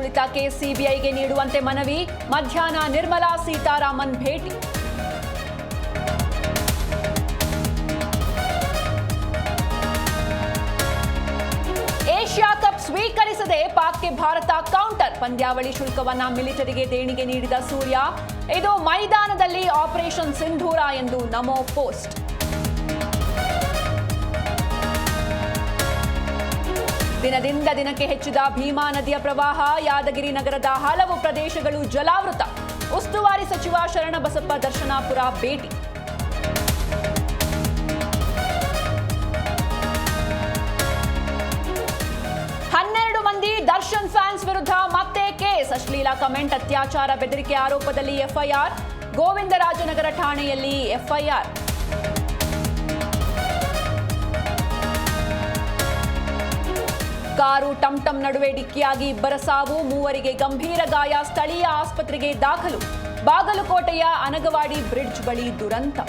ಆಡಳಿತಕ್ಕೆ ಸಿಬಿಐಗೆ ನೀಡುವಂತೆ ಮನವಿ. ಮಧ್ಯಾಹ್ನ ನಿರ್ಮಲಾ ಸೀತಾರಾಮನ್ ಭೇಟಿ. ಏಷ್ಯಾ ಕಪ್ ಸ್ವೀಕರಿಸದೆ ಪಾಕ್ಗೆ ಭಾರತ ಕೌಂಟರ್. ಪಂದ್ಯಾವಳಿ ಶುಲ್ಕವನ್ನ ಮಿಲಿಟರಿಗೆ ದೇಣಿಗೆ ನೀಡಿದ ಸೂರ್ಯ. ಇದು ಮೈದಾನದಲ್ಲಿ ಆಪರೇಷನ್ ಸಿಂಧೂರ ಎಂದು ನಮೋ ಪೋಸ್ಟ್. ದಿನದಿಂದ ದಿನಕ್ಕೆ ಹೆಚ್ಚಿದ ಭೀಮಾ ನದಿಯ ಪ್ರವಾಹ. ಯಾದಗಿರಿ ನಗರದ ಹಲವು ಪ್ರದೇಶಗಳು ಜಲಾವೃತ. ಉಸ್ತುವಾರಿ ಸಚಿವ ಶರಣಬಸಪ್ಪ ದರ್ಶನಾಪುರ ಭೇಟಿ. ದರ್ಶನ್ ಫ್ಯಾನ್ಸ್ ವಿರುದ್ಧ ಮತ್ತೆ ಕೇಸ್. ಅಶ್ಲೀಲ ಕಮೆಂಟ್, ಅತ್ಯಾಚಾರ, ಬೆದರಿಕೆ ಆರೋಪದಲ್ಲಿ ಎಫ್ಐಆರ್. ಗೋವಿಂದರಾಜನಗರ ಠಾಣೆಯಲ್ಲಿ ಎಫ್ಐಆರ್. ಕಾರು ಟಂಟಂ ನಡುವೆ ಡಿಕ್ಕಿಯಾಗಿ ಇಬ್ಬರ ಸಾವು, ಮೂವರಿಗೆ ಗಂಭೀರ ಗಾಯ. ಸ್ಥಳೀಯ ಆಸ್ಪತ್ರೆಗೆ ದಾಖಲು. ಬಾಗಲಕೋಟೆಯ ಅನಗವಾಡಿ ಬ್ರಿಡ್ಜ್ ಬಳಿ ದುರಂತ.